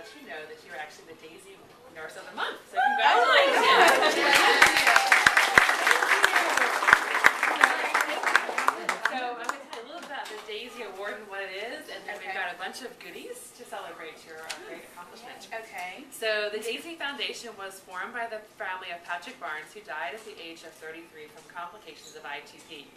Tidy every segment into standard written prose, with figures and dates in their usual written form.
let you know that you're actually the Daisy Nurse of the Month. So congratulations. So I'm going to tell you a little about the Daisy Award and what it is, and then we've got a bunch of goodies to celebrate your great accomplishment. Okay. So the Daisy Foundation was formed by the family of Patrick Barnes, who died at the age of 33 from complications of ITP.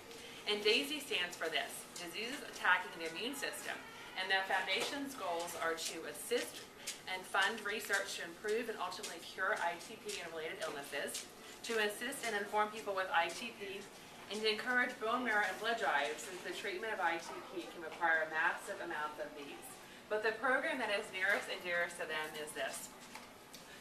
And DAISY stands for this, diseases attacking the immune system. And the foundation's goals are to assist and fund research to improve and ultimately cure ITP and related illnesses, to assist and inform people with ITP, and to encourage bone marrow and blood drives, since the treatment of ITP can require a massive amount of these. But the program that is nearest and dearest to them is this.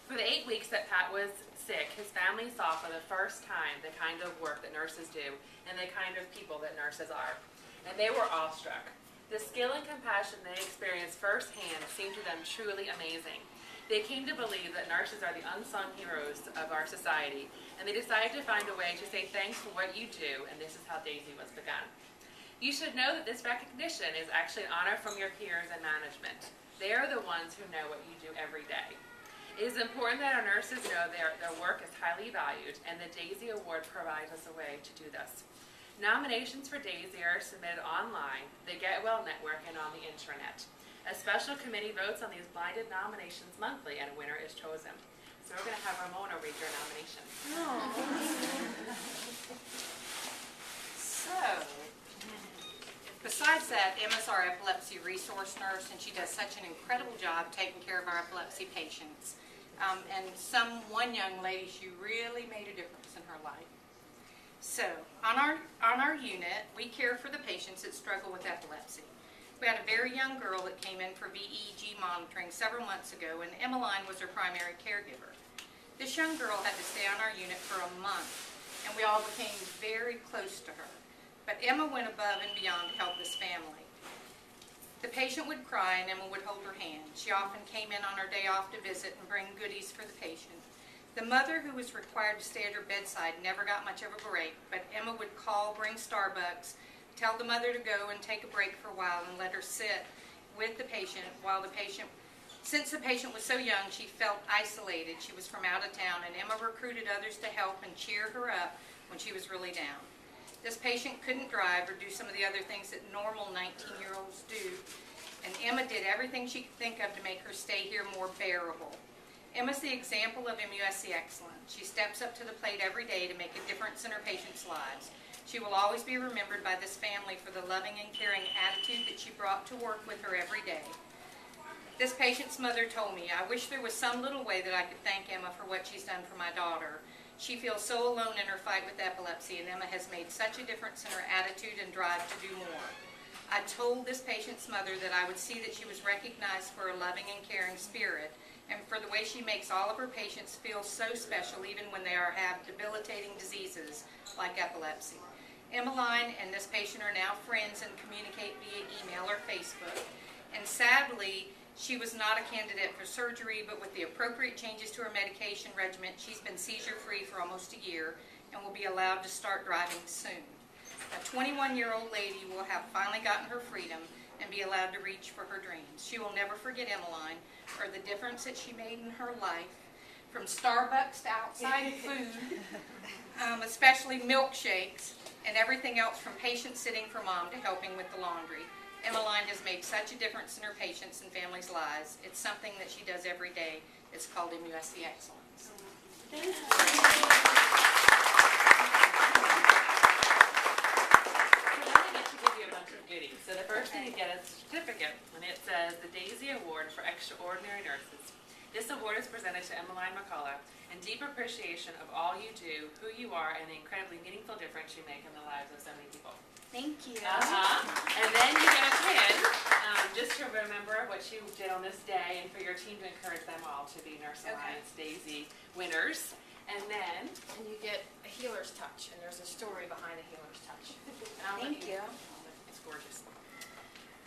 For the 8 weeks that Pat was sick, his family saw for the first time the kind of work that nurses do and the kind of people that nurses are. And they were awestruck. The skill and compassion they experienced firsthand seemed to them truly amazing. They came to believe that nurses are the unsung heroes of our society, and they decided to find a way to say thanks for what you do, and this is how DAISY was begun. You should know that this recognition is actually an honor from your peers and management. They are the ones who know what you do every day. It is important that our nurses know their work is highly valued, and the DAISY Award provides us a way to do this. Nominations for DAISY are submitted online, the Get Well Network, and on the intranet. A special committee votes on these blinded nominations monthly, and a winner is chosen. So we're going to have Ramona read your nomination. So, besides that, Emma's our epilepsy resource nurse, and she does such an incredible job taking care of our epilepsy patients. And one young lady, she really made a difference in her life. So, on our unit, we care for the patients that struggle with epilepsy. We had a very young girl that came in for VEEG monitoring several months ago, and Emmeline was her primary caregiver. This young girl had to stay on our unit for a month, and we all became very close to her. But Emma went above and beyond to help this family. The patient would cry, and Emma would hold her hand. She often came in on her day off to visit and bring goodies for the patient. The mother, who was required to stay at her bedside, never got much of a break, but Emma would call, bring Starbucks, tell the mother to go and take a break for a while and let her sit with the patient while the patient, since the patient was so young, she felt isolated. She was from out of town, and Emma recruited others to help and cheer her up when she was really down. This patient couldn't drive or do some of the other things that normal 19-year-olds do, and Emma did everything she could think of to make her stay here more bearable. Emma's the example of MUSC excellence. She steps up to the plate every day to make a difference in her patients' lives. She will always be remembered by this family for the loving and caring attitude that she brought to work with her every day. This patient's mother told me, "I wish there was some little way that I could thank Emma for what she's done for my daughter. She feels so alone in her fight with epilepsy, and Emma has made such a difference in her attitude and drive to do more." I told this patient's mother that I would see that she was recognized for her loving and caring spirit, and for the way she makes all of her patients feel so special even when they have debilitating diseases like epilepsy. Emmeline and this patient are now friends and communicate via email or Facebook. And sadly, she was not a candidate for surgery, but with the appropriate changes to her medication regimen, she's been seizure-free for almost a year and will be allowed to start driving soon. A 21-year-old lady will have finally gotten her freedom and be allowed to reach for her dreams. She will never forget Emmeline or the difference that she made in her life, from Starbucks to outside food, especially milkshakes, and everything else from patient sitting for mom to helping with the laundry. Emmeline has made such a difference in her patients' and families' lives. It's something that she does every day. It's called MUSC Excellence. Thank you. Goodies. So the first thing you get is a certificate, and it says the DAISY Award for Extraordinary Nurses. This award is presented to Emmeline McCullough in deep appreciation of all you do, who you are, and the incredibly meaningful difference you make in the lives of so many people. Thank you. And then you get a pin, just to remember what you did on this day, and for your team to encourage them all to be Nurse Alliance DAISY winners. And then you get a healer's touch, and there's a story behind a healer's touch. Thank you. Gorgeous.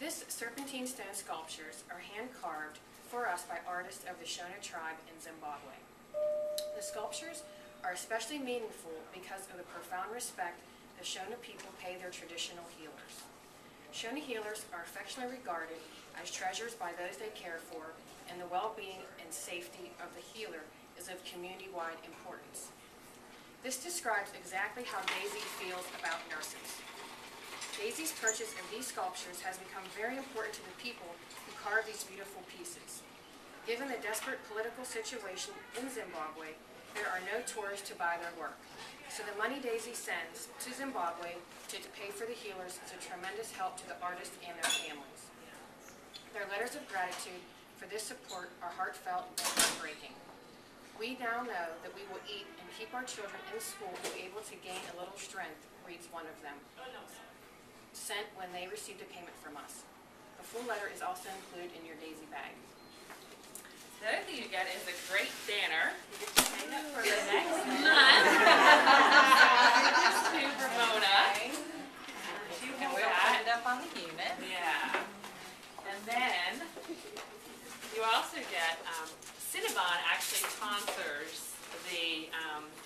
This serpentine stone sculptures are hand-carved for us by artists of the Shona tribe in Zimbabwe. The sculptures are especially meaningful because of the profound respect the Shona people pay their traditional healers. Shona healers are affectionately regarded as treasures by those they care for, and the well-being and safety of the healer is of community-wide importance. This describes exactly how Daisy feels about nurses. Daisy's purchase of these sculptures has become very important to the people who carve these beautiful pieces. Given the desperate political situation in Zimbabwe, there are no tourists to buy their work. So the money Daisy sends to Zimbabwe to pay for the healers is a tremendous help to the artists and their families. Their letters of gratitude for this support are heartfelt and heartbreaking. We now know that we will eat and keep our children in school and be able to gain a little strength, reads one of them, sent when they received a payment from us. The full letter is also included in your Daisy bag. The other thing you get is a great banner. You get to hang it for the next month. To Ramona. And we'll put it up on the unit. Yeah. And then you also get Cinnabon actually sponsors the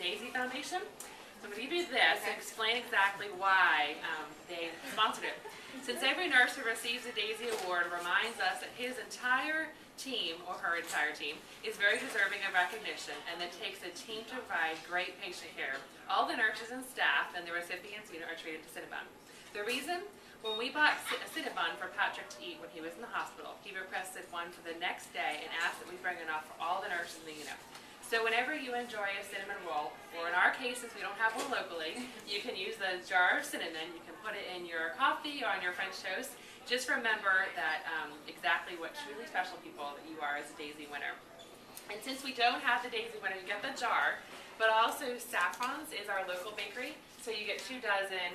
Daisy Foundation. So I'm going to give you this and explain exactly why they sponsored it. Since every nurse who receives a Daisy Award reminds us that his entire team, or her entire team, is very deserving of recognition, and it takes a team to provide great patient care. All the nurses and staff and the recipients unit are treated to Cinnabon. The reason? When we bought a Cinnabon for Patrick to eat when he was in the hospital, he requested one for the next day and asked that we bring it off for all the nurses in the unit. So whenever you enjoy a cinnamon roll, or in our case, since we don't have one locally, you can use the jar of cinnamon. You can put it in your coffee or on your French toast. Just remember that exactly what truly special people that you are as a Daisy winner. And since we don't have the Daisy winner, you get the jar, but also Saffron's is our local bakery. So you get 2 dozen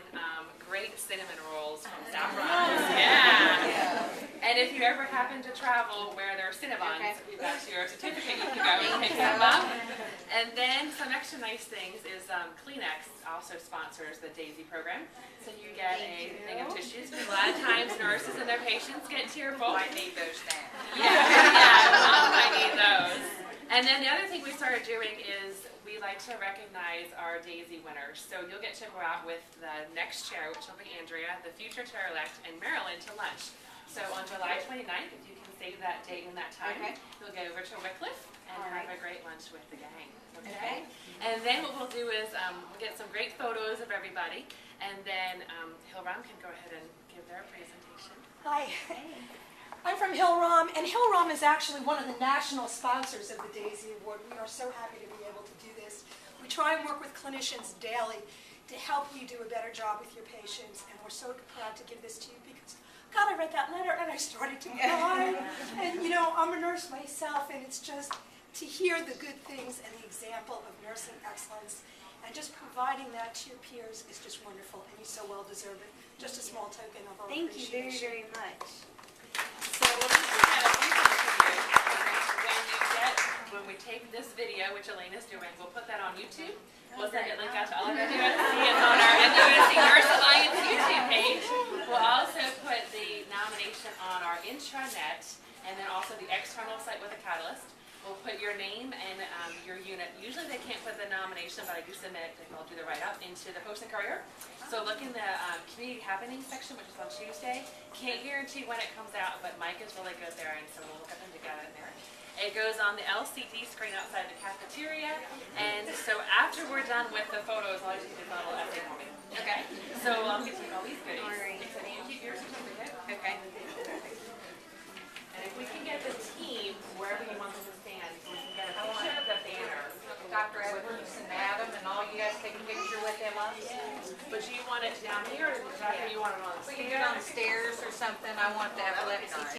great cinnamon rolls from Saffron's. Yeah. And if you ever happen to travel where there are Cinnabons, you've got your certificate, you can go and pick them up. And then some extra nice things is Kleenex also sponsors the Daisy program. So you get a thing of tissues. A lot of times nurses and their patients get tearful. I need those now. Yeah, Mom might need those. And then the other thing we started doing is we like to recognize our Daisy winners. So you'll get to go out with the next chair, which will be Andrea, the future chair-elect, and Marilyn to lunch. So on July 29th, if you can save that date and that time, you'll go over to Wycliffe and have a great lunch with the gang. Okay? And then what we'll do is we'll get some great photos of everybody, and then Hillram can go ahead and give their presentation. Hi. I'm from Hillram, and Hillram is actually one of the national sponsors of the Daisy Award. We are so happy to be able to do this. We try and work with clinicians daily to help you do a better job with your patients, and we're so proud to give this to you because, God, I read that letter and I started to cry. And, you know, I'm a nurse myself, and it's just to hear the good things and the example of nursing excellence and just providing that to your peers is just wonderful, and you so well deserve it. Just a small token of our appreciation. Thank you very, very much. So we'll just have a few things for you. When we take this video, which Elena's doing, we'll put that on YouTube. We'll send it link out to all of our NUSC. It's on our NUSC Nurse Alliance YouTube page. We'll also put the nomination on our intranet and then also the external site with a catalyst. We'll put your name and your unit. Usually they can't put the nomination, but I do submit it, and I'll do the write-up into the Post and Courier. So look in the community happenings section, which is on Tuesday. Can't guarantee when it comes out, but Mike is really good there, and so we'll look at them together in there. It goes on the LCD screen outside the cafeteria, and so after we're done with the photos, I'll just do a little essay for me. Okay? So I'm going to take all these goodies. All right. So you keep your certificate. Okay. And if we can get the team wherever you want them to stand, so we can get a picture of the banner. Dr. Edwards and Adam and all you guys take a picture with them up? But do you want it down here, or do you want it on the We can do it on the stairs or something. I want the epilepsy